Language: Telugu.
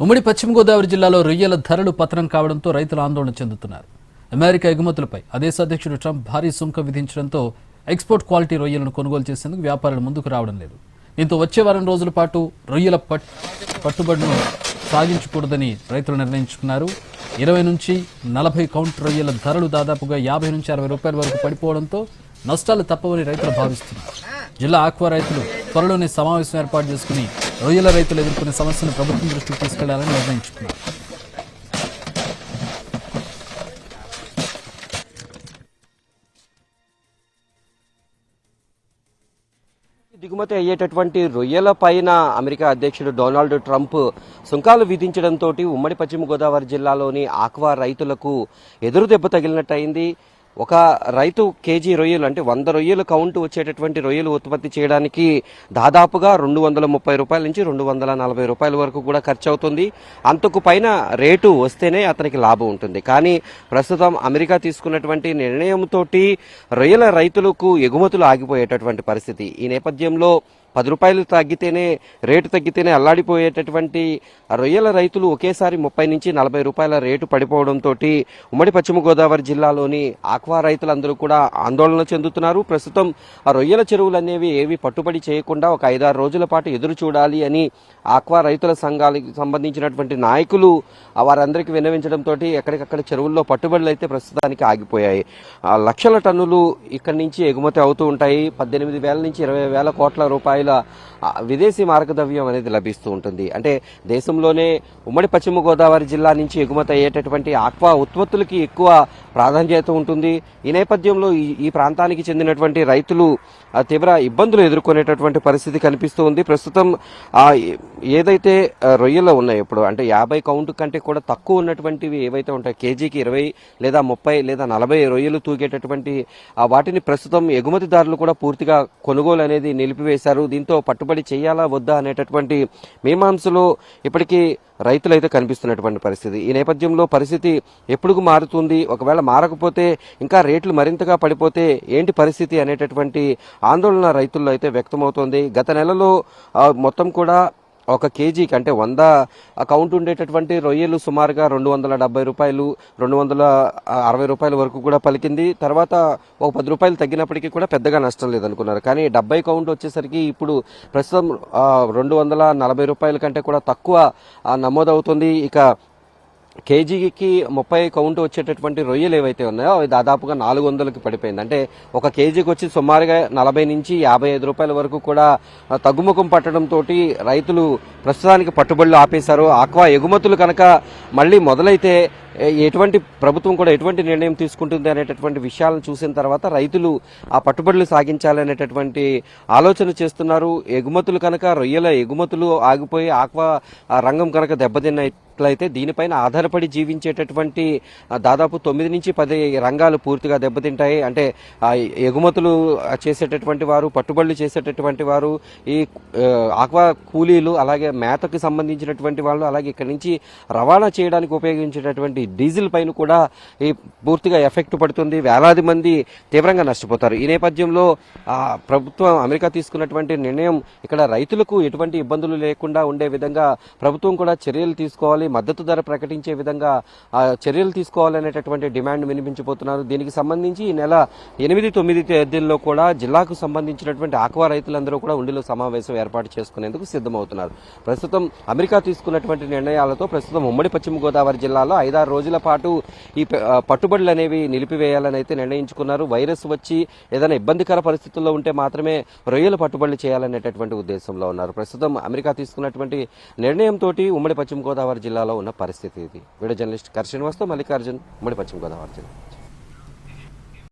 ఉమ్మడి పశ్చిమ గోదావరి జిల్లాలో రొయ్యల ధరలు పతనం కావడంతో రైతులు ఆందోళన చెందుతున్నారు. అమెరికా ఎగుమతులపై ఆ దేశ అధ్యక్షుడు ట్రంప్ భారీ సుంకం విధించడంతో ఎక్స్పోర్ట్ క్వాలిటీ రొయ్యలను కొనుగోలు చేసేందుకు వ్యాపారులు ముందుకు రావడం లేదు. దీంతో వచ్చే వారం రోజుల పాటు రొయ్యల పట్టుబడులను సాగించకూడదని రైతులు నిర్ణయించుకున్నారు. 20 నుంచి 40 కౌంట్ రొయ్యల ధరలు దాదాపుగా 50 నుంచి 60 రూపాయల వరకు పడిపోవడంతో నష్టాలు తప్పవని రైతులు భావిస్తున్నారు. జిల్లా ఆక్వా రైతులు త్వరలోనే సమావేశం ఏర్పాటు చేసుకుని రొయ్యల రైతులు ఎదుర్కొనే సమస్యను ప్రభుత్వం దృష్టికి తీసుకెళ్లాలని నిర్ణయించుకున్నారు. దిగుమతి అయ్యేటటువంటి రొయ్యల పైన అమెరికా అధ్యక్షుడు డొనాల్డ్ ట్రంప్ సుంకాలు విధించడంతో ఉమ్మడి పశ్చిమ గోదావరి జిల్లాలోని ఆక్వా రైతులకు ఎదురు దెబ్బ తగిలినట్టయింది. ఒక రైతు కేజీ రొయ్యలు అంటే 100 రొయ్యలు కౌంట్ వచ్చేటటువంటి రొయ్యలు ఉత్పత్తి చేయడానికి దాదాపుగా 230 రూపాయల నుంచి 240 రూపాయల వరకు కూడా ఖర్చు అవుతుంది. అంతకు పైన రేటు వస్తేనే అతనికి లాభం ఉంటుంది. కానీ ప్రస్తుతం అమెరికా తీసుకున్నటువంటి నిర్ణయంతో రొయ్యల రైతులకు ఎగుమతులు ఆగిపోయేటటువంటి పరిస్థితి. ఈ నేపథ్యంలో 10 రూపాయలు రేటు తగ్గితేనే అల్లాడిపోయేటటువంటి రొయ్యల రైతులు ఒకేసారి 30 నుంచి 40 రూపాయల రేటు పడిపోవడంతో ఉమ్మడి పశ్చిమ గోదావరి జిల్లాలోని ఆక్వా రైతులందరూ కూడా ఆందోళన చెందుతున్నారు. ప్రస్తుతం ఆ రొయ్యల చెరువులు అనేవి ఏవి పట్టుబడి చేయకుండా ఒక 5-6 రోజుల పాటు ఎదురు చూడాలి అని ఆక్వా రైతుల సంఘాలకు సంబంధించినటువంటి నాయకులు వారందరికీ విన్నవించడంతో ఎక్కడికక్కడ చెరువుల్లో పట్టుబడులు అయితే ప్రస్తుతానికి ఆగిపోయాయి. లక్షల టన్నులు ఇక్కడి నుంచి ఎగుమతి అవుతూ ఉంటాయి. 18,000 నుంచి 20,000 కోట్ల రూపాయల విదేశీ మార్గద్రవ్యం అనేది లభిస్తూ ఉంటుంది. అంటే దేశంలోనే ఉమ్మడి పశ్చిమ గోదావరి జిల్లా నుంచి ఎగుమతి అయ్యేటటువంటి ఆక్వా ఉత్పత్తులకి ఎక్కువ ప్రాధాన్యత ఉంటుంది. ఈ నేపథ్యంలో ఈ ప్రాంతానికి చెందినటువంటి రైతులు తీవ్ర ఇబ్బందులు ఎదుర్కొనేటటువంటి పరిస్థితి కనిపిస్తూ ఉంది. ప్రస్తుతం ఏదైతే రొయ్యలు ఉన్నాయో ఇప్పుడు అంటే 50 కౌంట్ కంటే కూడా తక్కువ ఉన్నటువంటివి ఏవైతే ఉంటాయి కేజీకి 20 లేదా 30 లేదా 40 రొయ్యలు తూగేటటువంటి వాటిని ప్రస్తుతం ఎగుమతిదారులు కూడా పూర్తిగా కొనుగోలు అనేది నిలిపివేశారు. దీంతో పట్టుబడి చేయాలా వద్దా అనేటటువంటి మీమాంసలో ఇప్పటికీ రైతులైతే కనిపిస్తున్నటువంటి పరిస్థితి. ఈ నేపథ్యంలో పరిస్థితి ఎప్పుడు మారుతుంది, ఒకవేళ మారకపోతే ఇంకా రేట్లు మరింతగా పడిపోతే ఏంటి పరిస్థితి అనేటటువంటి ఆందోళన రైతుల్లో అయితే వ్యక్తమవుతోంది. గత నెలలో మొత్తం కూడా ఒక కేజీకి అంటే 100 కౌంట్ ఉండేటటువంటి రొయ్యలు సుమారుగా 270 రూపాయలు 260 రూపాయల వరకు కూడా పలికింది. తర్వాత ఒక 10 రూపాయలు తగ్గినప్పటికీ కూడా పెద్దగా నష్టం లేదనుకున్నారు. కానీ 70 కౌంట్ వచ్చేసరికి ఇప్పుడు ప్రస్తుతం 240 రూపాయల కంటే కూడా తక్కువ నమోదవుతుంది. ఇక కేజీకి 30 కౌంట్ వచ్చేటటువంటి రొయ్యలు ఏవైతే ఉన్నాయో అవి దాదాపుగా 400కి పడిపోయింది. అంటే ఒక కేజీకి వచ్చి సుమారుగా 40 నుంచి 55 రూపాయల వరకు కూడా తగ్గుముఖం పట్టడంతో రైతులు ప్రస్తుతానికి పట్టుబడులు ఆపేశారు. ఆక్వా ఎగుమతులు కనుక మళ్ళీ మొదలైతే ప్రభుత్వం కూడా ఎటువంటి నిర్ణయం తీసుకుంటుంది అనేటటువంటి విషయాలను చూసిన తర్వాత రైతులు ఆ పట్టుబడులు సాగించాలనేటటువంటి ఆలోచన చేస్తున్నారు. ఎగుమతులు కనుక రొయ్యల ఎగుమతులు ఆగిపోయి ఆక్వా రంగం కనుక దెబ్బతిన్నట్లయితే దీనిపైన ఆధారపడి జీవించేటటువంటి దాదాపు 9 నుంచి 10 రంగాలు పూర్తిగా దెబ్బతింటాయి. అంటే ఎగుమతులు చేసేటటువంటి వారు, పట్టుబడులు చేసేటటువంటి వారు, ఈ ఆక్వా కూలీలు, అలాగే మేతకు సంబంధించినటువంటి వాళ్ళు, అలాగే ఇక్కడి నుంచి రవాణా చేయడానికి ఉపయోగించేటటువంటి డీజిల్ పైన కూడా ఈ పూర్తిగా ఎఫెక్ట్ పడుతుంది. వేలాది మంది తీవ్రంగా నష్టపోతారు. ఈ నేపథ్యంలో ప్రభుత్వం అమెరికా తీసుకున్నటువంటి నిర్ణయం ఇక్కడ రైతులకు ఎటువంటి ఇబ్బందులు లేకుండా ఉండే విధంగా ప్రభుత్వం కూడా చర్యలు తీసుకోవాలి, మద్దతు ధర ప్రకటించే విధంగా చర్యలు తీసుకోవాలనేటటువంటి డిమాండ్ వినిపించబోతున్నారు. దీనికి సంబంధించి ఈ నెల 8-9 తేదీల్లో కూడా జిల్లాకు సంబంధించినటువంటి ఆక్వా రైతులందరూ కూడా ఉండిలో సమావేశం ఏర్పాటు చేసుకునేందుకు సిద్ధమవుతున్నారు. ప్రస్తుతం అమెరికా తీసుకున్నటువంటి నిర్ణయాలతో ప్రస్తుతం ఉమ్మడి పశ్చిమ గోదావరి జిల్లాలో 5-6 రోజుల పాటు ఈ పట్టుబడులు అనేవి నిలిపివేయాలని అయితే నిర్ణయించుకున్నారు. వైరస్ వచ్చి ఏదైనా ఇబ్బందికర పరిస్థితుల్లో ఉంటే మాత్రమే రొయ్యలు పట్టుబడులు చేయాలనేటటువంటి ఉద్దేశంలో ఉన్నారు. ప్రస్తుతం అమెరికా తీసుకున్నటువంటి నిర్ణయంతో ఉమ్మడి పశ్చిమ గోదావరి జిల్లాలో ఉన్న పరిస్థితి ఇది. వీడియో జర్నలిస్ట్ కర్ శ్రీనివాస్తో మల్లికార్జున్, ఉమ్మడి పశ్చిమ గోదావరి జిల్లా.